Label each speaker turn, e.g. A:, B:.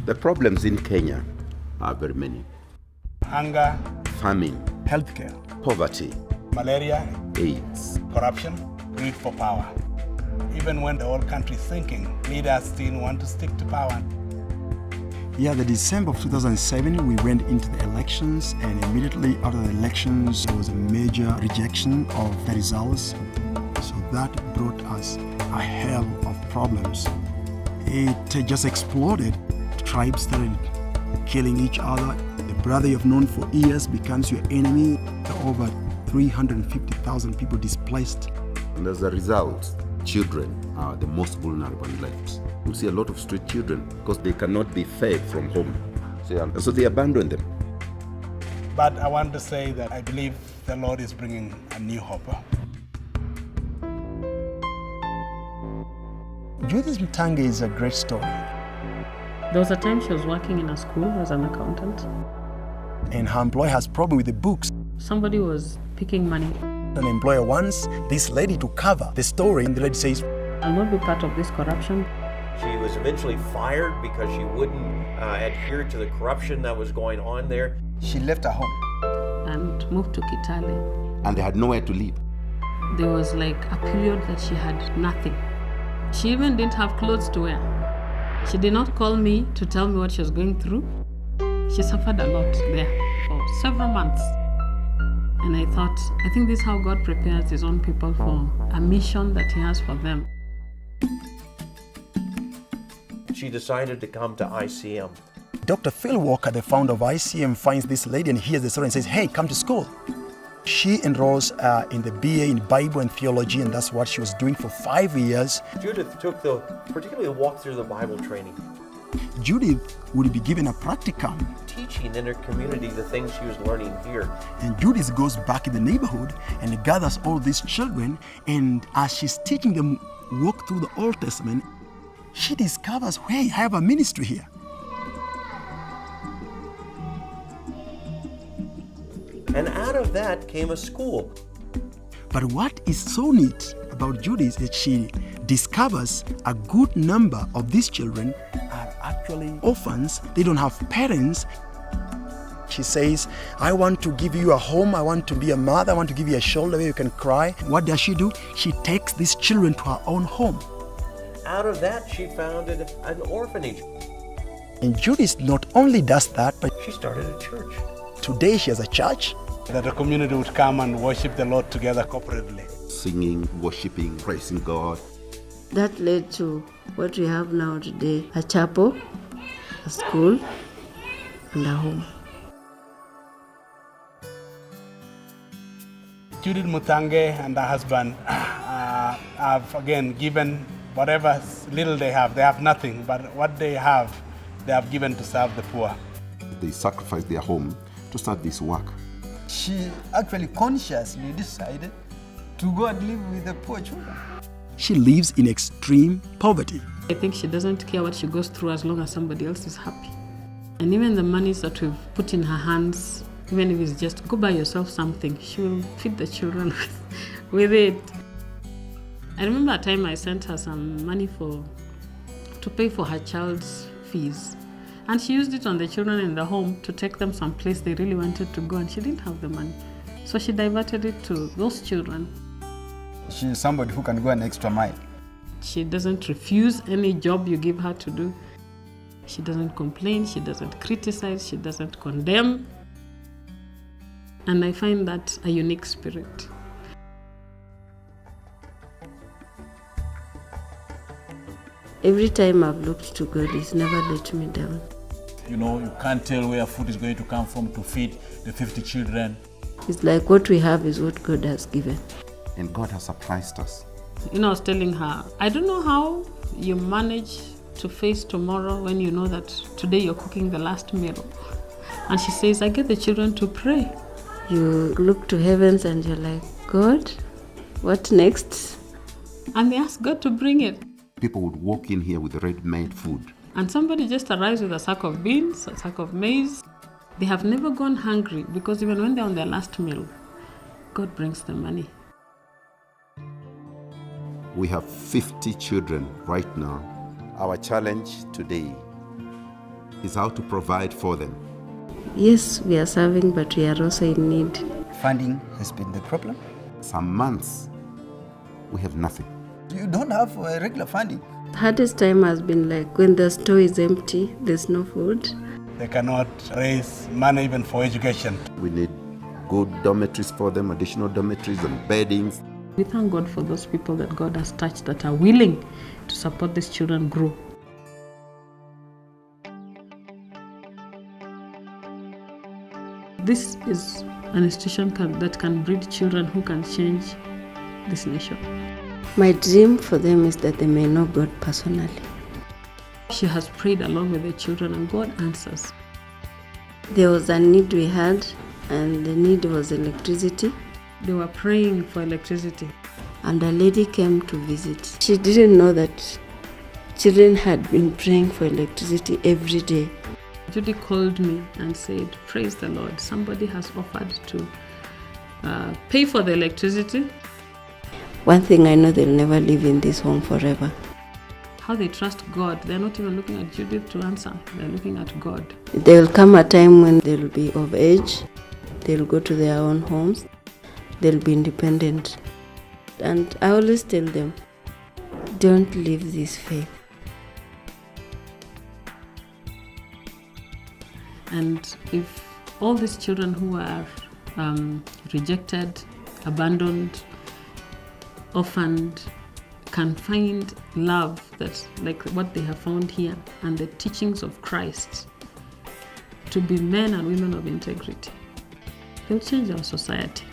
A: The problems in Kenya are very many.
B: Hunger,
A: Famine,
B: healthcare,
A: poverty,
B: malaria,
A: AIDS,
B: corruption, greed for power. Even when the whole country is thinking, leaders still want to stick to power.
C: Yeah, the December of 2007, we went into the elections, and immediately after the elections, there was a major rejection of the results. So that brought us a hell of problems. It just exploded. Tribes started killing each other. The brother you've known for years becomes your enemy. There are over 350,000 people displaced.
A: and as a result, children are the most vulnerable left. We see a lot of street children because they cannot be fed from home, so they abandon them.
B: But I want to say that I believe the Lord is bringing a new hope.
C: Judith Mutange is a great story.
D: There was a time she was working in a school as an accountant.
C: And her employer has problem with the books.
D: Somebody was picking money.
C: An employer wants this lady to cover the story, and the lady says,
D: I'll not be part of this corruption.
E: She was eventually fired because she wouldn't adhere to the corruption that was going on there.
F: She left her home
D: And moved to Kitale.
A: And they had nowhere to live.
D: There was like a period that she had nothing. She even didn't have clothes to wear. She did not call me to tell me what she was going through. She suffered a lot there for several months. And I thought, I think this is how God prepares his own people for a mission that he has for them.
E: She decided to come to ICM.
C: Dr. Phil Walker, the founder of ICM, finds this lady and hears the story and says, hey, come to school. She enrolls in the BA in Bible and Theology, and that's what she was doing for 5 years.
E: Judith took particularly the walk through the Bible training.
C: Judith would be given a practicum.
E: Teaching in her community the things she was learning here.
C: And Judith goes back in the neighborhood and gathers all these children, and as she's teaching them walk through the Old Testament, she discovers, hey, I have a ministry here.
E: And out of that came a school.
C: But what is so neat about Judith is that she discovers a good number of these children are actually orphans. They don't have parents. She says, I want to give you a home. I want to be a mother. I want to give you a shoulder where you can cry. What does she do? She takes these children to her own home.
E: Out of that, she founded an orphanage.
C: And Judith not only does that, but
E: She started a church.
C: today she has a church.
B: That the community would come and worship the Lord together corporately.
A: Singing, worshiping, praising God.
G: That led to what we have now today, a chapel, a school, and a home.
B: Judith Mutange and her husband have again given whatever little they have nothing, but what they have given to serve the poor.
A: They sacrificed their home to start this work.
F: She actually consciously decided to go and live with the poor children.
C: She lives in extreme poverty.
D: I think she doesn't care what she goes through as long as somebody else is happy. And even the monies that we've put in her hands, even if it's just go buy yourself something, she will feed the children with it. I remember a time I sent her some money to pay for her child's fees. And she used it on the children in the home to take them someplace they really wanted to go, and she didn't have the money. So she diverted it to those children.
F: She's somebody who can go an extra mile.
D: She doesn't refuse any job you give her to do. She doesn't complain, she doesn't criticize, she doesn't condemn. And I find that a unique spirit.
G: Every time I've looked to God, He's never let me down.
H: You know, you can't tell where food is going to come from to feed the 50 children.
G: It's like what we have is what God has given.
A: And God has surprised us.
D: You know, I was telling her, I don't know how you manage to face tomorrow when you know that today you're cooking the last meal. And she says, I get the children to pray.
G: You look to heavens and you're like, God, what next?
D: And they ask God to bring it.
A: People would walk in here with ready-made food.
D: And somebody just arrives with a sack of beans, a sack of maize. They have never gone hungry because even when they're on their last meal, God brings them money.
A: We have 50 children right now. Our challenge today is how to provide for them.
G: Yes, we are serving, but we are also in need.
F: Funding has been the problem.
A: Some months, we have nothing.
F: You don't have regular funding.
G: The hardest time has been like when the store is empty, there's no food.
B: They cannot raise money even for education.
A: We need good dormitories for them, additional dormitories and beddings.
D: We thank God for those people that God has touched that are willing to support these children grow. This is an institution that can breed children who can change this nation.
G: My dream for them is that they may know God personally.
D: She has prayed along with the children and God answers.
G: There was a need we had, and the need was electricity.
D: They were praying for electricity.
G: And a lady came to visit. She didn't know that children had been praying for electricity every day.
D: Judy called me and said, praise the Lord, somebody has offered to pay for the electricity.
G: One thing I know, they'll never live in this home forever.
D: How they trust God. They're not even looking at Judith to answer. They're looking at God.
G: There will come a time when they'll be of age. They'll go to their own homes. They'll be independent. And I always tell them, don't leave this faith.
D: And if all these children who are rejected, abandoned, orphaned, can find love that's like what they have found here and the teachings of Christ to be men and women of integrity, they'll change our society.